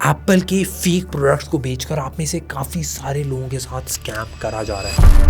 Apple के fake products को बेचकर आप में से काफी सारे लोगों के साथ स्कैम करा जा रहा है।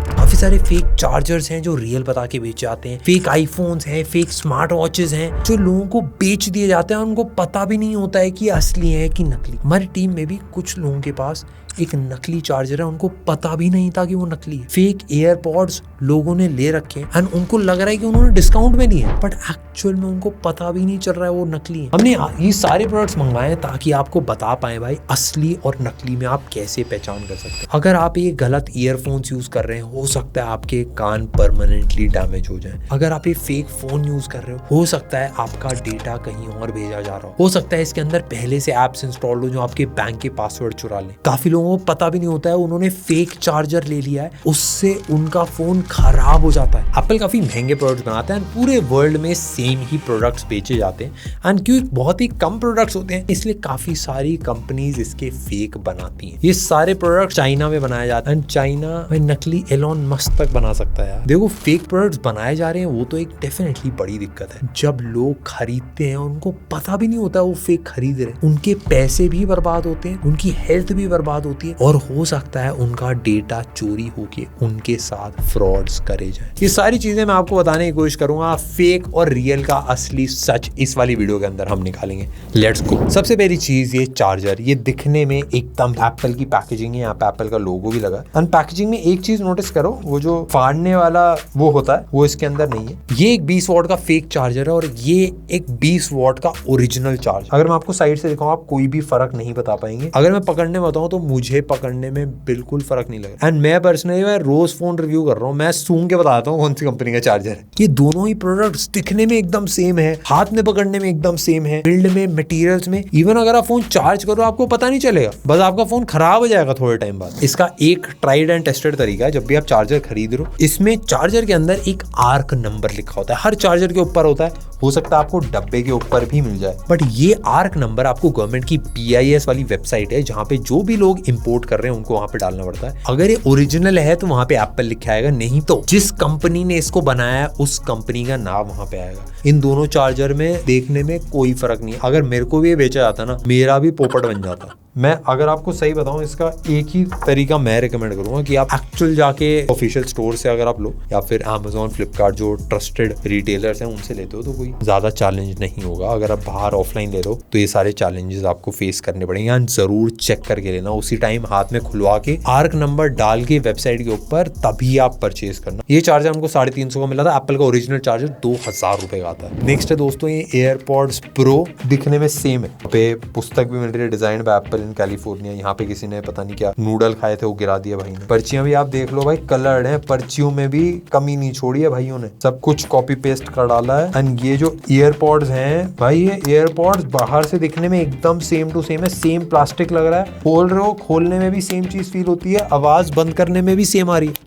काफी सारे फेक चार्जर्स हैं जो रियल बता के बेचे जाते हैं, फेक आईफोन्स हैं, फेक स्मार्ट वॉचेस हैं जो लोगों को बेच दिए जाते हैं और उनको पता भी नहीं होता है कि असली है कि नकली। हमारी टीम में भी कुछ लोगों के पास एक नकली चार्जर है, उनको पता भी नहीं था कि वो नकली है। फेक एयरपॉड्स लोगों ने ले रखे हैं एंड उनको लग रहा है कि उन्होंने डिस्काउंट में लिए हैं, बट एक्चुअल में उनको पता भी नहीं चल रहा है वो नकली है। हमने ये सारे प्रोडक्ट्स मंगवाए हैं ताकि आपको बता पाए भाई असली और नकली में आप कैसे पहचान कर सकते हैं। अगर आप ये गलत ईयरफोन्स यूज कर रहे हैं, हो सकता है आपके कान परमानेंटली डैमेज हो जाए। अगर आप ये फेक फोन यूज कर रहे हो सकता है आपका डेटा कहीं और भेजा जा रहा हो सकता है इसके अंदर पहले से एप्स इंस्टॉल हो जो आपके बैंक के पासवर्ड चुरा लें। काफी लोगों को पता भी नहीं होता है, उन्होंने फेक चार्जर ले लिया है, उससे उनका फोन खराब हो जाता है। एप्पल काफी महंगे प्रोडक्ट्स बनाता है, पूरे वर्ल्ड में सेम ही प्रोडक्ट्स बेचे जाते हैं एंड क्योंकि बहुत ही कम प्रोडक्ट्स होते हैं इसलिए काफी सारी कंपनीज इसके फेक बनाती हैं। ये सारे प्रोडक्ट चाइना में बनाए जाते हैं एंड चाइना में नकली एलोन मस्क तक बना सकता है। देखो फेक प्रोडक्ट्स बनाए जा रहे हैं वो तो एक डेफिनेटली बड़ी दिक्कत है। जब लोग खरीदते हैं उनको पता भी नहीं होता वो फेक खरीद रहे हैं, उनके पैसे भी बर्बाद होते हैं, उनकी हेल्थ भी बर्बाद होती है और हो सकता है उनका डेटा चोरी होके उनके साथ फ्रॉड्स करे जाए। ये सारी चीजें मैं आपको बताने की कोशिश करूंगा, फेक और रियल का असली सच इस वाली वीडियो के अंदर हम निकालेंगे। Let's go. सबसे पहली चीज ये चार्जर, ये दिखने में एकदम एप्पल की पैकेजिंग है, यहाँ पे एप्पल का लोगो भी लगा है। पैकेजिंग में एक चीज नोटिस करो, वो जो फाड़ने वाला वो होता है वो इसके अंदर नहीं है। ये एक 20 वॉट का फेक चार्जर है और ये एक 20 वॉट का ओरिजिनल चार्जर। अगर मैं आपको साइड से दिखाऊं आप कोई भी फर्क नहीं बता पाएंगे। अगर मैं पकड़ने में बताऊं तो मुझे पकड़ने में बिल्कुल फर्क नहीं लगा एंड मैं पर्सनली रोज फोन रिव्यू कर रहा हूँ, मैं सूंघ के बताता हूँ कौन सी कंपनी का चार्जर है। ये दोनों ही प्रोडक्ट्स दिखने में एकदम सेम है, हाथ में पकड़ने में एकदम सेम है, बिल्ड में, मटेरियल्स में, इवन अगर आप फोन चार्ज करो आपको पता नहीं चलेगा, बस आपका फोन खराब हो जाएगा थोड़े टाइम बाद। इसका एक ट्राइड एंड टेस्टेड तरीका है, जब भी आप चार्जर खरीद रहे हो इसमें चार्जर के अंदर एक आर्क नंबर लिखा होता है, हर चार्जर के ऊपर होता है, हो सकता है आपको डब्बे के ऊपर भी मिल जाए, बट ये आर्क नंबर आपको गवर्नमेंट की BIS वाली वेबसाइट है जहाँ पे जो भी लोग इंपोर्ट कर रहे हैं उनको वहां पे डालना पड़ता है। अगर ये ओरिजिनल है तो वहां पे एप्पल लिखा आएगा, नहीं तो जिस कंपनी ने इसको बनाया है उस कंपनी का नाम वहां पे आएगा। इन दोनों चार्जर में देखने में कोई फर्क नहीं है। अगर मेरे को भी ये बेचा जाता ना मेरा भी पोपट बन जाता। मैं अगर आपको सही बताऊं इसका एक ही तरीका मैं रिकमेंड करूंगा कि आप एक्चुअल जाके ऑफिशियल स्टोर से अगर आप लो या फिर Amazon, फ्लिपकार्ट जो ट्रस्टेड रिटेलर्स हैं उनसे लेते हो तो कोई ज्यादा चैलेंज नहीं होगा। अगर आप बाहर ऑफलाइन ले रहे हो तो ये सारे चैलेंजेस आपको फेस करने पड़ेंगे एंड जरूर चेक करके लेना, उसी टाइम हाथ में खुलवा के आर्क नंबर डाल के वेबसाइट के ऊपर तभी आप परचेज करना। ये चार्जर हमको 350 का मिला था, एप्पल का ओरिजिनल चार्जर 2000 रुपए का आता है। नेक्स्ट है दोस्तों ये एयरपॉड्स प्रो, दिखने में सेम है, पे पुस्तक भी मिल रही है design by apple in California. यहाँ पे किसी ने पता नहीं क्या नूडल खाए थे वो गिरा दिया भाई ने। पर्चियां भी आप देख लो भाई कलर्ड है, पर्चियों में भी कमी नहीं छोड़ी है भाइयों ने, सब कुछ कॉपी पेस्ट कर डाला है। एंड ये जो ईयरपॉड्स हैं भाई, ये ईयरपॉड्स बाहर से दिखने में एकदम सेम टू सेम है, सेम प्लास्टिक लग रहा है, खोल रहे हो खोलने में भी सेम चीज फील होती है, आवाज बंद करने में भी सेम आ रही है,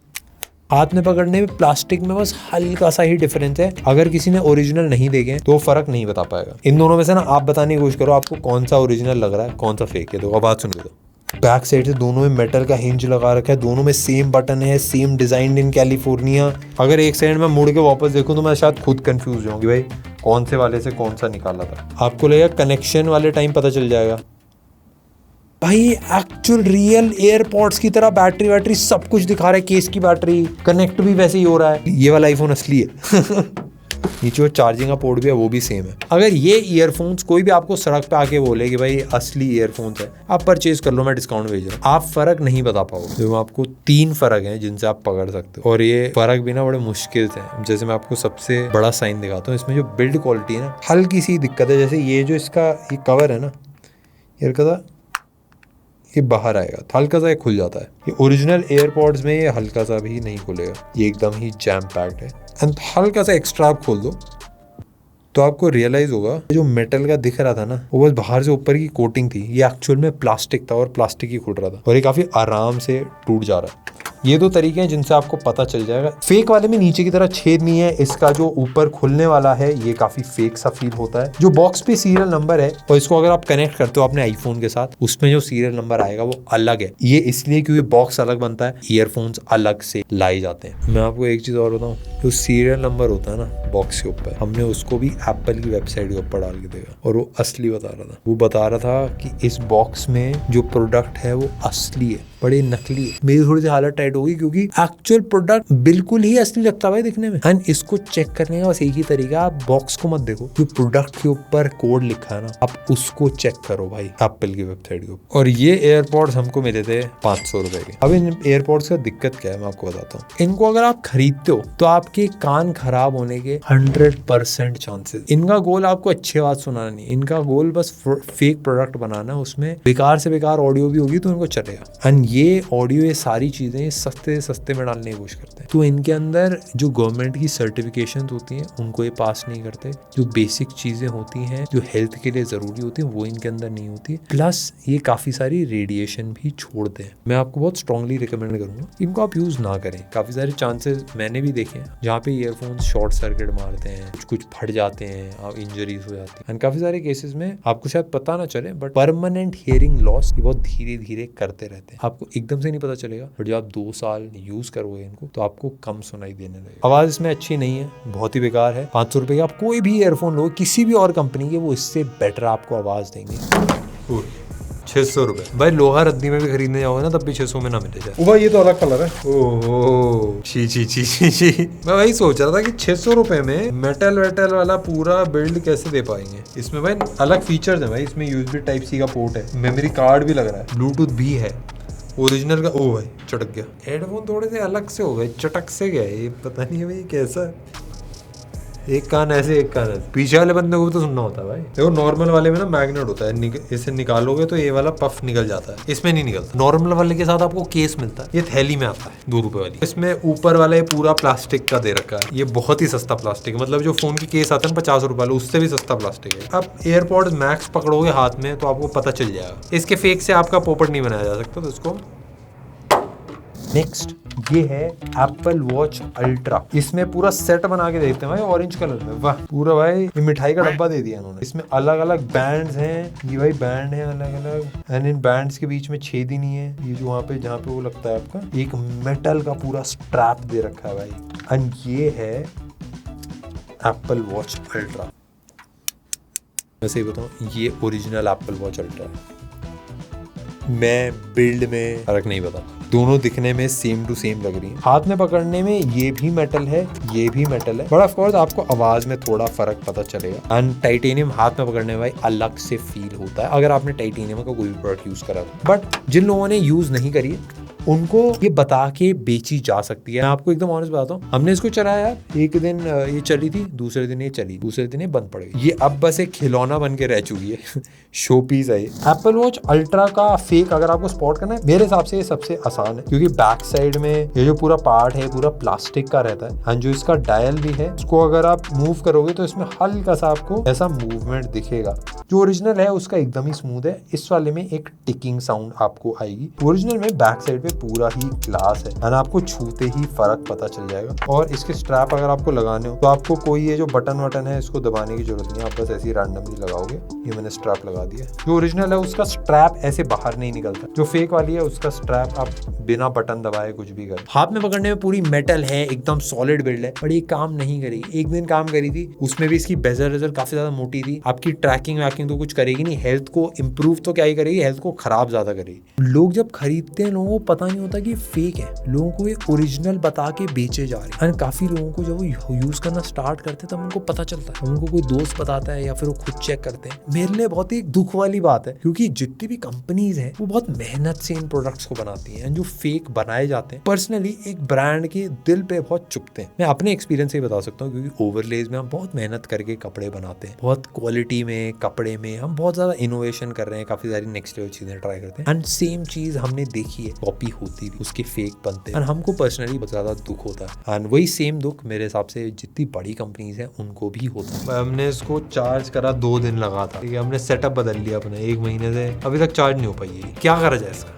हाथ में पकड़ने में प्लास्टिक में बस हल्का सा ही डिफरेंस है। अगर किसी ने ओरिजिनल नहीं देखे तो फर्क नहीं बता पाएगा। इन दोनों में से ना आप बताने की कोशिश करो आपको कौन सा ओरिजिनल लग रहा है कौन सा फेक है। तो अब बात सुन लो, बैक साइड से दोनों में मेटल का हिंज लगा रखा है, दोनों में सेम बटन है, सेम डिजाइन इन कैलिफोर्निया। अगर एक साइड में मुड़ के वापस देखूं तो मैं शायद खुद कंफ्यूज होऊंगी भाई कौन से वाले से कौन सा निकाला था। आपको लगेगा कनेक्शन वाले टाइम पता चल जाएगा भाई, एक्चुअल रियल एयरपॉड्स की तरह बैटरी वैटरी सब कुछ दिखा रहा है, केस की बैटरी कनेक्ट भी वैसे ही हो रहा है। ये वाला आईफोन असली है नीचे वो चार्जिंग का पोर्ट भी है वो भी सेम है। अगर ये ईयरफोन्स कोई भी आपको सड़क पे आके बोले कि भाई असली ईयरफोन्स है आप परचेज कर लो, मैं डिस्काउंट भेज रहा हूँ, आप फर्क नहीं बता पाओगे। तो आपको 3 फर्क हैं जिनसे आप पकड़ सकते हो और ये फर्क भी ना बड़े मुश्किल से हैं। जैसे मैं आपको सबसे बड़ा साइन दिखाता हूँ, इसमें जो बिल्ड क्वालिटी है ना हल्की सी दिक्कत है। जैसे ये जो इसका ये कवर है ना ये बाहर आएगा तो हल्का सा ये खुल जाता है। ये ओरिजिनल एयरपॉड्स में ये हल्का सा भी नहीं खुलेगा, ये एकदम ही जैम पैक्ड है। एंड हल्का सा एक्स्ट्रा आप खोल दो तो आपको रियलाइज होगा जो मेटल का दिख रहा था ना वो बस बाहर से ऊपर की कोटिंग थी, ये एक्चुअल में प्लास्टिक था और प्लास्टिक ही खुल रहा था और ये काफी आराम से टूट जा रहा है। ये दो तरीके हैं जिनसे आपको पता चल जाएगा। फेक वाले में नीचे की तरह छेद नहीं है, इसका जो ऊपर खुलने वाला है ये काफी फेक सा फील होता है। जो बॉक्स पे सीरियल नंबर है और इसको अगर आप कनेक्ट करते हो अपने आईफोन के साथ, उसमें जो सीरियल नंबर आएगा वो अलग है। ये इसलिए क्योंकि बॉक्स अलग बनता है, ईयरफोन्स अलग से लाए जाते हैं। मैं आपको एक चीज और बताऊं, जो सीरियल नंबर होता है ना बॉक्स के ऊपर, हमने उसको भी एप्पल की वेबसाइट के ऊपर डाल के देखा और वो असली बता रहा था। वो बता रहा था कि इस बॉक्स में जो प्रोडक्ट है वो असली है, बड़े नकली है। मेरी थोड़ी सी हालत टाइट होगी क्योंकि एक्चुअल प्रोडक्ट बिल्कुल ही असली लगता है भाई दिखने में। एंड इसको चेक करने का बस एक ही तरीका, आप बॉक्स को मत देखो, जो प्रोडक्ट के ऊपर कोड लिखा है ना आप उसको चेक करो भाई एप्पल की वेबसाइट के ऊपर। और ये एयरपॉड्स हमको मिले थे 500 रुपए के। अब इन एयरपॉड्स का दिक्कत क्या है मैं आपको बताता हूँ। इनको अगर आप खरीदते हो तो आपके कान खराब होने के 100% चांसेस। इनका गोल आपको अच्छी बात सुनाना नहीं, इनका गोल बस फेक प्रोडक्ट बनाना है, उसमें बेकार से बेकार ऑडियो भी होगी तो इनको चलेगा। एंड ये ऑडियो, ये सारी चीजें सस्ते सस्ते में डालने की कोशिश करते हैं, तो इनके अंदर जो गवर्नमेंट की सर्टिफिकेशन होती हैं उनको ये पास नहीं करते। जो बेसिक चीजें होती हैं जो हेल्थ के लिए जरूरी होती है वो इनके अंदर नहीं होती। प्लस ये काफी सारी रेडिएशन भी छोड़ते हैं। मैं आपको बहुत स्ट्रांगली रिकमेंड करूंगा इनको आप यूज ना करें। काफी सारे चांसेस मैंने भी देखे हैं जहाँ पे ईयरफोन्स शॉर्ट सर्किट मारते हैं, कुछ फट जाते हैं, आप इंजरीज हो जाती है। एंड काफी सारे केसेस में आपको शायद पता ना चले बट परमानेंट हियरिंग लॉस ये बहुत धीरे धीरे करते रहते हैं। आपको एकदम से नहीं पता चलेगा बट जब आप 2 साल यूज करोगे इनको तो आपको कम सुनाई देने लगेगा। आवाज इसमें अच्छी नहीं है, बहुत ही बेकार है। 500 रुपए का आप कोई भी ईयरफोन लो किसी भी और कंपनी के, वो इससे बेटर आपको आवाज देंगे। 600 रुपए भाई, लोहा रद्दी में भी खरीदने जाओगे ना तब भी 600 में ना मिले जाए। भाई ये तो अलग कलर है। ओहो ची ची ची ची ची। मैं वही सोच रहा था कि 600 रुपए में मेटल वेटल वाला पूरा बिल्ड कैसे दे पाएंगे। इसमें भाई अलग फीचर्स है भाई, इसमें यूएसबी टाइप सी का पोर्ट है, मेमोरी कार्ड भी लग रहा है, ब्लूटूथ भी है ओरिजिनल का। ओ भाई चटक गया। हेडफोन थोड़े से अलग से हो गए, चटक से गए, ये पता नहीं है भाई कैसा है। एक कान ऐसे एक कान ऐसे, पीछे वाले बंदे को भी तो सुनना होता है भाई। देखो नॉर्मल वाले में ना मैग्नेट होता है, इसे निकालोगे तो ये वाला पफ निकल जाता है, इसमें नहीं निकलता। नॉर्मल वाले के साथ आपको केस मिलता है, ये थैली में आता है 2 रुपए वाली। इसमें ऊपर वाला ये पूरा प्लास्टिक का दे रखा है, ये बहुत ही सस्ता प्लास्टिक है। मतलब जो फोन की केस आता है 50 रुपए वाले, उससे भी सस्ता प्लास्टिक है। आप एयरपॉड्स मैक्स पकड़ोगे हाथ में तो आपको पता चल जाएगा। इसके फेक से आपका पोपट नहीं बनाया जा सकता, तो इसको नेक्स्ट ये है एप्पल वॉच अल्ट्रा। इसमें पूरा सेट बना के देते हैं भाई ऑरेंज कलर में। वाह पूरा भाई ये मिठाई का डब्बा दे दिया इन्होंने। इसमें अलग अलग बैंड्स हैं, ये भाई बैंड है अलग अलग, एंड इन बैंड्स के बीच में छेद ही नहीं है। ये जो वहाँ पे जहाँ पे वो लगता है आपका, एक मेटल का पूरा स्ट्रैप दे रखा है भाई। एंड ये है एप्पल वॉच अल्ट्रा। वैसे ही बताऊँ ये ओरिजिनल एप्पल वॉच अल्ट्रा है। मैं बिल्ड में फर्क नहीं बता, दोनों दिखने में सेम टू सेम लग रही है। हाथ में पकड़ने में ये भी मेटल है, ये भी मेटल है, बट ऑफ कोर्स आपको आवाज में थोड़ा फर्क पता चलेगा। एंड टाइटेनियम हाथ में पकड़ने में भाई अलग से फील होता है अगर आपने टाइटेनियम का कोई भी प्रोडक्ट यूज करा तो। बट जिन लोगों ने यूज नहीं करी उनको ये बता के बेची जा सकती है। मैं आपको एकदम ऑनेस्ट बताता हूँ, हमने इसको चलाया, एक दिन ये चली थी, दूसरे दिन ये चली, दूसरे दिन ये बंद पड़ गई। ये अब बस एक खिलौना बन के रह चुकी है शो पीस है ये। एप्पल वॉच अल्ट्रा का फेक अगर आपको स्पॉट करना है, मेरे हिसाब से ये सबसे आसान है, क्योंकि बैक साइड में ये जो पूरा पार्ट है पूरा प्लास्टिक का रहता है। एंड जो इसका डायल भी है, उसको अगर आप मूव करोगे तो इसमें हल्का सा आपको ऐसा मूवमेंट दिखेगा। जो ओरिजिनल है उसका एकदम ही स्मूथ है, इस वाले में एक टिकिंग साउंड आपको आएगी। ओरिजिनल में बैक साइड पे पूरा ही ग्लास है एंड आपको छूते ही फर्क पता चल जाएगा। और इसके स्ट्रैप अगर आपको लगाने हो तो आपको कोई ये जो बटन वटन है इसको दबाने की जरूरत नहीं है, आप बस ऐसे ही रैंडमली लगाओगे। ये मैंने स्ट्रैप लगा दिया। जो ओरिजिनल है उसका स्ट्रैप ऐसे बाहर नहीं निकलता, जो फेक वाली है उसका स्ट्रैप आप बिना बटन दबाए कुछ भी कर। हाथ में पकड़ने में पूरी मेटल है, एकदम सॉलिड बिल्ड है, बट ये काम नहीं करेगी। एक दिन काम करी थी, उसमें भी इसकी बेजल वेजल काफी ज्यादा मोटी थी। आपकी ट्रैकिंग वैकिंग तो कुछ करेगी नहीं, हेल्थ को इम्प्रूव तो क्या ही करेगी, हेल्थ को खराब ज्यादा करेगी। लोग जब खरीदते हैं लोगों को पता नहीं होता कि फेक है, लोगों को ये ओरिजिनल बता के बेचे जा रहे हैं। काफी लोगों को जब वो यूज करना स्टार्ट करते हैं तब उनको पता चलता है, उनको कोई दोस्त बताता है या फिर वो खुद चेक करते हैं। मेरे लिए बहुत ही दुख वाली बात है, क्योंकि जितनी भी कंपनीज हैं वो बहुत मेहनत से इन प्रोडक्ट्स को बनाती हैं। जो फेक बनाए जाते हैं पर्सनली एक ब्रांड के दिल पे बहुत चुभते हैं। मैं अपने एक्सपीरियंस से बता सकता हूँ, क्योंकि ओवरलेज में हम बहुत मेहनत करके कपड़े बनाते हैं, बहुत क्वालिटी में कपड़े में हम बहुत ज्यादा इनोवेशन कर रहे हैं, काफी सारी नेक्स्ट लेवल चीजें ट्राई करते हैं। एंड सेम चीज हमने देखी है, कॉपी होती भी, उसके फेक बनते हैं, हमको पर्सनली बहुत ज्यादा दुख होता है। एंड वही सेम दुख मेरे हिसाब से जितनी बड़ी कंपनीज हैं उनको भी होता है। हमने इसको चार्ज करा 2 दिन लगा था, ठीक है, हमने सेटअप बदल लिया अपना, 1 महीने से अभी तक चार्ज नहीं हो पाई है। क्या करा जाए इसका?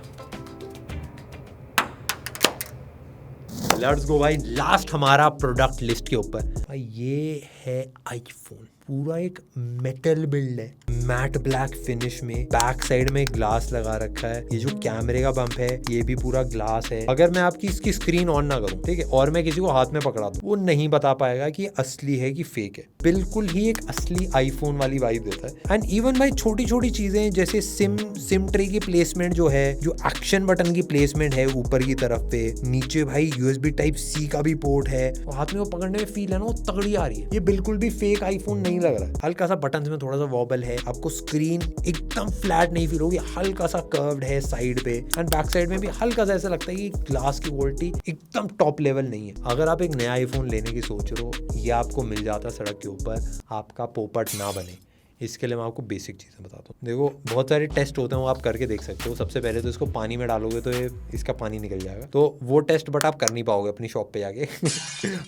लेट्स गो भाई, लास्ट हमारा प्रोडक्ट लिस्ट के ऊपर भाई ये है आईफोन। पूरा एक मेटल बिल्ड है, मैट ब्लैक फिनिश में, बैक साइड में ग्लास लगा रखा है। ये जो कैमरे का बम्प है ये भी पूरा ग्लास है। अगर मैं आपकी इसकी स्क्रीन ऑन ना करूं, ठीक है, और मैं किसी को हाथ में पकड़ा दूं, वो नहीं बता पाएगा कि असली है कि फेक है। बिल्कुल ही एक असली आईफोन वाली वाइब देता है। एंड इवन भाई छोटी छोटी चीजें जैसे सिम ट्रे की प्लेसमेंट जो है, जो एक्शन बटन की प्लेसमेंट है ऊपर की तरफ पे, नीचे भाई USB Type-C का भी पोर्ट है, हाथ में वो पकड़ने में फील है ना, वो तगड़ी आ रही है। ये बिल्कुल भी फेक आईफोन नहीं लग रहा है। हल्का सा बटन में थोड़ा सा वॉबल है, आपको स्क्रीन एकदम फ्लैट नहीं फील होगी, हल्का सा कर्व्ड है साइड पे, एंड बैक साइड में भी हल्का सा ऐसा लगता है कि ग्लास की क्वालिटी एकदम टॉप लेवल नहीं है। अगर आप एक नया आईफोन लेने की सोच रहे हो, ये आपको मिल जाता सड़क के ऊपर, आपका पोपट ना बने। इसके लिए मैं आपको बेसिक चीज़ें बताता हूँ। देखो बहुत सारे टेस्ट होते हैं, वो आप करके देख सकते हो। सबसे पहले तो इसको पानी में डालोगे तो ये इसका पानी निकल जाएगा, तो वो टेस्ट बट आप कर नहीं पाओगे अपनी शॉप पे जाके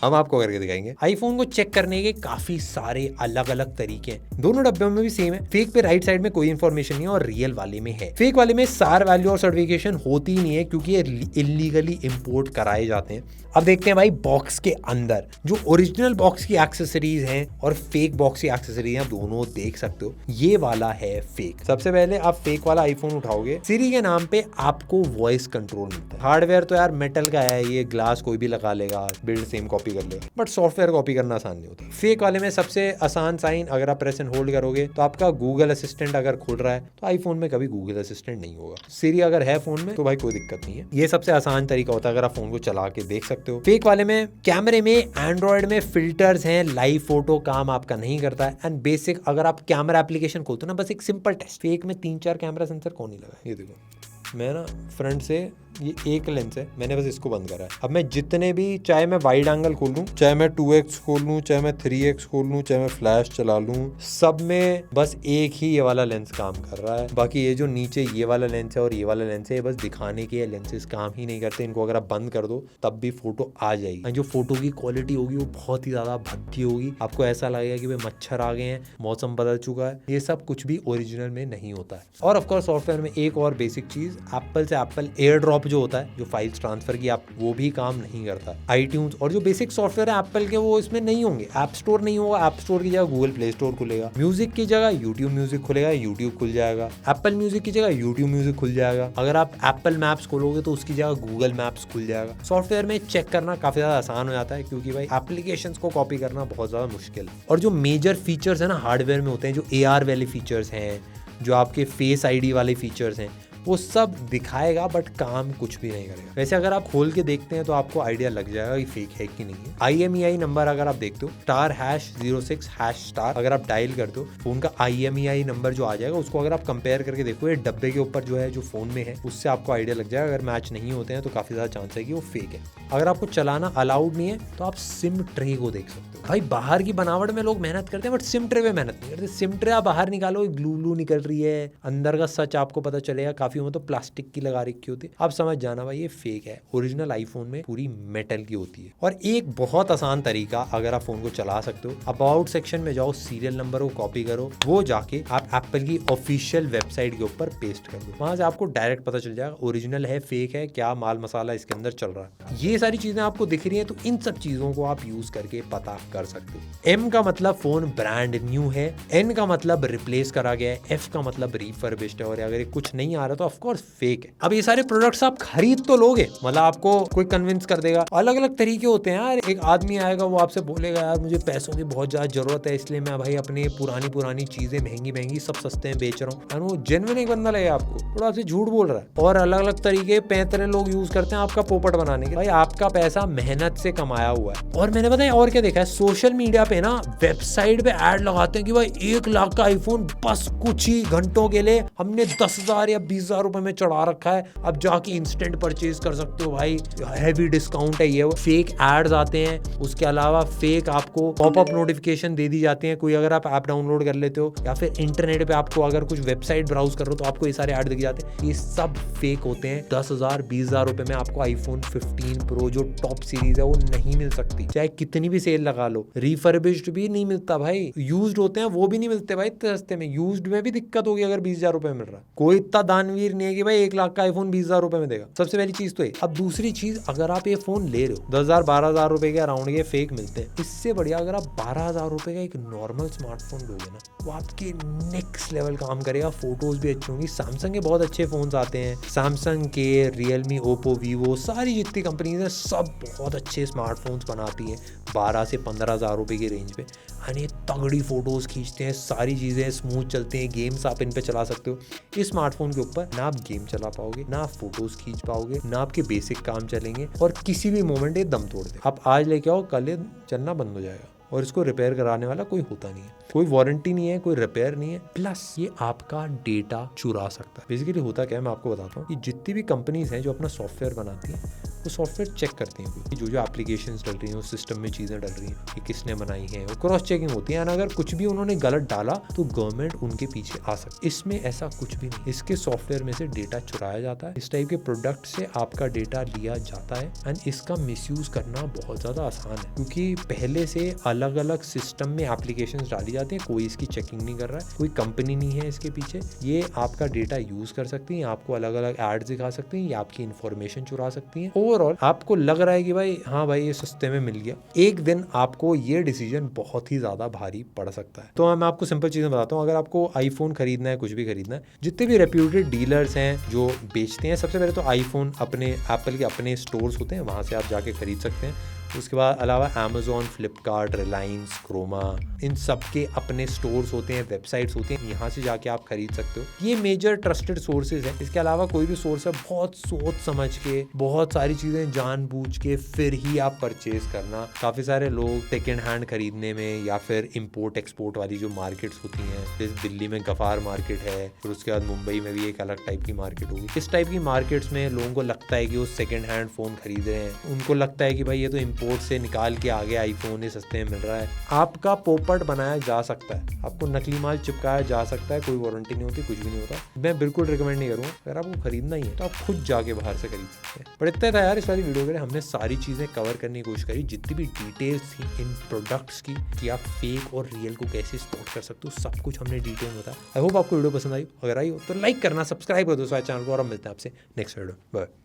हम आपको करके दिखाएंगे। आईफोन को चेक करने के काफी सारे अलग अलग तरीके हैं, दोनों डब्बों में भी सेम है। फेक पे राइट साइड में कोई इन्फॉर्मेशन नहीं है और रियल वाले में है। फेक वाले में सार वैल्यू और सर्टिफिकेशन होती ही नहीं है, क्योंकि ये इलीगली इम्पोर्ट कराए जाते हैं। अब देखते हैं भाई बॉक्स के अंदर जो ओरिजिनल बॉक्स की एक्सेसरीज हैं और फेक बॉक्स की एक्सेसरीज हैं, दोनों देख सकते हो। ये वाला है फेक। सबसे पहले आप फेक वाला आईफोन उठाओगे, सिरी के नाम पे आपको वॉइस कंट्रोल मिलता है। हार्डवेयर तो यार मेटल का है, ये ग्लास कोई भी लगा लेगा, बिल्ड सेम कॉपी कर लेगा, बट सॉफ्टवेयर कॉपी करना आसान नहीं होता। फेक वाले में सबसे आसान साइन, अगर आप प्रेस एंड होल्ड करोगे तो आपका गूगल असिस्टेंट अगर खुल रहा है, तो आईफोन में कभी गूगल असिस्टेंट नहीं होगा। सिरी अगर है फोन में तो भाई कोई दिक्कत नहीं है। ये सबसे आसान तरीका होता है, अगर आप फोन को चला के देख सकते हो। फेक वाले में कैमरे में एंड्रॉइड में फिल्टर्स हैं, लाइव फोटो काम आपका नहीं करता है। एंड बेसिक अगर आप कैमरा एप्लीकेशन खोलते हो ना, बस एक सिंपल टेस्ट। फेक में 3-4 कैमरा सेंसर कौन नहीं लगा। ये देखो, मैं ना फ्रंट से, ये एक लेंस है, मैंने बस इसको बंद करा है। अब मैं जितने भी, चाहे मैं वाइड एंगल खोल लूँ, चाहे मैं 2x खोल लूँ, चाहे मैं 3x खोल लूँ, चाहे मैं फ्लैश चला लूँ, सब में बस एक ही ये वाला लेंस काम कर रहा है। बाकी ये जो नीचे ये वाला लेंस है और ये वाला लेंस है, ये बस दिखाने के लेंसेज काम ही नहीं करते। इनको अगर आप बंद कर दो तब भी फोटो आ जाएगी। जो फोटो की क्वालिटी होगी वो बहुत ही ज्यादा भद्दी होगी। आपको ऐसा लगेगा कि भाई मच्छर आ गए हैं, मौसम बदल चुका है। ये सब कुछ भी ओरिजिनल में नहीं होता है। और ऑफकोर्स सॉफ्टवेयर में एक और बेसिक चीज, एप्पल से एप्पल एयर ड्रॉप जो होता है, जो फाइल्स ट्रांसफर की, आप वो भी काम नहीं करता। आईट्यून्स और जो बेसिक सॉफ्टवेयर है एप्पल के, वो इसमें नहीं होंगे। ऐप स्टोर नहीं होगा, ऐप स्टोर की जगह गूगल प्ले स्टोर खुलेगा। म्यूजिक की जगह यूट्यूब म्यूजिक खुलेगा, यूट्यूब खुल जाएगा। एप्पल म्यूजिक की जगह यूट्यूब म्यूजिक खुल जाएगा। अगर आप एप्पल मैप्स खोलोगे तो उसकी जगह गूगल मैप्स खुल जाएगा। सॉफ्टवेयर में चेक करना काफी ज्यादा आसान हो जाता है, क्योंकि भाई एप्लीकेशंस को कॉपी करना बहुत ज्यादा मुश्किल है। और जो मेजर फीचर्स है ना हार्डवेयर में होते हैं, जो AR वाले फीचर्स हैं, जो आपके फेस ID वाले फीचर्स हैं, वो सब दिखाएगा बट काम कुछ भी नहीं करेगा। वैसे अगर आप खोल के देखते हैं तो आपको आइडिया लग जाएगा कि फेक है कि नहीं है। IMEI नंबर अगर आप देखते हो, *#06# अगर आप डायल करते हो, फोन का IMEI नंबर जो आ जाएगा, उसको अगर आप कंपेयर करके देखो ये डब्बे के ऊपर जो है, जो फोन में है, उससे आपको आइडिया लग जाएगा। अगर मैच नहीं होते हैं तो काफी ज्यादा चांस है कि वो फेक है। अगर आपको चलाना अलाउड नहीं है तो आप सिम ट्रे को देख सकते हो। भाई बाहर की बनावट में लोग मेहनत करते हैं, बट सिम ट्रे में मेहनत नहीं करते। सिम ट्रे आप बाहर निकालो, ग्लू निकल रही है, अंदर का सच आपको पता चलेगा। काफी में तो प्लास्टिक की लगा रखी होती है। आप समझ जाना भाई ये फेक है। ओरिजिनल आईफोन में पूरी मेटल की होती है। और एक बहुत आसान तरीका, अगर आप फोन को चला सकते हो, अबाउट सेक्शन में जाओ, सीरियल नंबर को कॉपी करो, वो जाके आप एप्पल की ऑफिशियल वेबसाइट के ऊपर पेस्ट कर दो। वहां से आपको डायरेक्ट पता चल जाएगा ओरिजिनल है फेक है, क्या माल मसाला इसके अंदर चल रहा है। ये सारी चीजें आपको दिख रही है, तो इन सब चीजों को आप यूज करके पता कर सकते हो। M का मतलब फोन ब्रांड न्यू है, N का मतलब रिप्लेस करा गया है, F का मतलब रिफर्बिश्ड है, और अगर ये कुछ नहीं आ रहा तो ऑफकोर्स फेक है। अब ये सारे प्रोडक्ट्स आप खरीद तो लोगे, मतलब आपको कोई कन्विंस कर देगा। अलग अलग तरीके होते हैं यार। एक आदमी आएगा, वो आपसे बोलेगा यार मुझे पैसों की बहुत ज्यादा जरूरत है, इसलिए मैं भाई अपनी पुरानी चीजें महंगी सब सस्ते में बेच रहा हूँ। और वो जेन्युइन एक बंदा लगेगा आपको, थोड़ा आपसे झूठ बोल रहा है। और अलग अलग तरीके 35 लोग यूज करते हैं आपका पोपट बनाने के। भाई आपका पैसा मेहनत से कमाया हुआ है। और मैंने पता है और क्या देखा है, सोशल मीडिया पे ना वेबसाइट पे ऐड लगाते हैं कि भाई 1 लाख का आईफोन बस कुछ ही घंटों के लिए हमने 10,000 या 20,000 रुपए में चढ़ा रखा है, अब जाके इंस्टेंट परचेज कर सकते हो भाई, हैवी डिस्काउंट है ये वो। फेक एड्स आते हैं, उसके अलावा फेक आपको पॉपअप नोटिफिकेशन दे दी जाती है। कोई अगर आप ऐप डाउनलोड कर लेते हो या फिर इंटरनेट पे आपको अगर कुछ वेबसाइट ब्राउज कर रहे हो तो आपको ये सारे ऐड दिख जाते हैं। ये सब फेक होते हैं। 10,000 20,000 रुपए में आपको आईफोन 15 प्रो जो टॉप सीरीज है वो नहीं मिल सकती, चाहे कितनी भी सेल लगा लो। रिफर्बिश्ड भी नहीं मिलता भाई, यूज्ड होते हैं वो भी नहीं मिलते भाई इतने सस्ते में। यूज्ड में भी दिक्कत होगी अगर 20,000 रुपए मिल रहा है। कोई इतना दानवी तस्वीर नहीं है कि भाई 1 लाख का आईफोन 20,000 रुपए में देगा। सबसे पहली चीज तो ये। अब दूसरी चीज, अगर आप ये फोन ले रहे हो 10,000 12,000 रुपए के अराउंड ये फेक मिलते हैं, इससे बढ़िया अगर आप 12,000 रुपए का एक नॉर्मल स्मार्टफोन लोगे ना, वो आपके नेक्स्ट लेवल काम करेगा। फोटोज भी अच्छी होंगी। सैमसंग के बहुत अच्छे फोन्स आते हैं, सैमसंग के, रियलमी, ओप्पो, वीवो, सारी जितनी कंपनीज हैं सब बहुत अच्छे स्मार्टफोन्स बनाती हैं 12 से 15,000 रुपए की रेंज पे। यानी तगड़ी फोटोज खींचते हैं, सारी चीज़ें स्मूथ चलती हैं, गेम्स आप इन पे चला सकते हो। इस स्मार्टफोन के ऊपर ना आप गेम चला पाओगे, ना आप फोटोज खींच पाओगे, ना आपके बेसिक काम चलेंगे, और किसी भी मोमेंट ये दम तोड़ दे। आप आज लेके आओ, कल ये चलना बंद हो जाएगा, और इसको रिपेयर कराने वाला कोई होता नहीं है, कोई वारंटी नहीं है, कोई रिपेयर नहीं है। प्लस ये आपका डेटा चुरा सकता है। बेसिकली होता क्या है, मैं आपको बताता हूँ कि जितनी भी कंपनीज हैं जो अपना सॉफ्टवेयर बनाती हैं, वो सॉफ्टवेयर चेक करती हैं कि जो एप्लीकेशंस डल रही हैं, उस सिस्टम में चीज़ें डल रही हैं, ये किसने बनाई हैं, वो क्रॉस चेकिंग होती है। और अगर कुछ भी उन्होंने गलत डाला तो गवर्नमेंट उनके पीछे आ सकती है। इसमें ऐसा कुछ भी नहीं, इसके सॉफ्टवेयर में से डेटा चुराया जाता है। इस टाइप के प्रोडक्ट से आपका डेटा लिया जाता है, एंड इसका मिसयूज करना बहुत ज़्यादा आसान है, क्योंकि पहले से अलग अलग सिस्टम में एप्लीकेशंस डाली जाती हैं। कोई इसकी चेकिंग नहीं कर रहा है, कोई कंपनी नहीं है इसके पीछे। ये आपका डेटा यूज कर सकती हैं, आपको अलग अलग एड्स दिखा सकती हैं, ये आपकी इन्फॉर्मेशन चुरा सकती हैं। ओवरऑल आपको लग रहा है कि भाई हाँ भाई ये सस्ते में मिल गया, एक दिन आपको ये डिसीजन बहुत ही ज्यादा भारी पड़ सकता है। तो मैं आपको सिंपल चीजें बताता हूँ। अगर आपको आईफोन खरीदना है, कुछ भी खरीदना है, जितने भी रेप्यूटेड डीलर्स हैं जो बेचते हैं, सबसे पहले तो आईफोन अपने एप्पल के अपने स्टोर्स होते हैं, वहां से आप जाके खरीद सकते हैं। उसके बाद अलावा अमेजोन, फ्लिपकार्ट, रिलायंस, क्रोमा, इन सब के अपने स्टोर्स होते हैं, वेबसाइट्स होती हैं, यहाँ से जाके आप खरीद सकते हो। ये मेजर ट्रस्टेड सोर्सेज है। इसके अलावा कोई भी सोर्स है, बहुत सोच समझ के, बहुत सारी चीज़ें जानबूझ के फिर ही आप परचेज करना। काफ़ी सारे लोग सेकेंड हैंड खरीदने में, या फिर इम्पोर्ट एक्सपोर्ट वाली जो मार्केट्स होती हैं, जैसे दिल्ली में गफार मार्केट है, फिर उसके बाद मुंबई में भी एक अलग टाइप की मार्केट होगी। इस टाइप की मार्केट्स में लोगों को लगता है कि वो सेकेंड हैंड फ़ोन खरीद रहे हैं, उनको लगता है कि भाई ये तो पोर्ट से निकाल के आगे आईफोन ये सस्ते में मिल रहा है। आपका पोपट बनाया जा सकता है, आपको नकली माल चिपकाया जा सकता है, कोई वारंटी नहीं होती, कुछ भी नहीं होता। मैं बिल्कुल रिकमेंड नहीं करूँगा। अगर आपको खरीदना ही है तो आप खुद जाके बाहर से खरीद सकते हैं। पर इतना था यार इस वाली वीडियो के लिए, हमने सारी चीज़ें कवर करने की कोशिश करी, जितनी भी डिटेल्स थी इन प्रोडक्ट्स की, कि आप फेक और रियल को कैसे स्पॉट कर सकते हो, सब कुछ हमने डिटेल में बताया। आई होप आपको वीडियो पसंद आई। अगर आई हो तो लाइक करना, सब्सक्राइब कर दो चैनल को, और हम मिलते हैं आपसे नेक्स्ट वीडियो। बाय।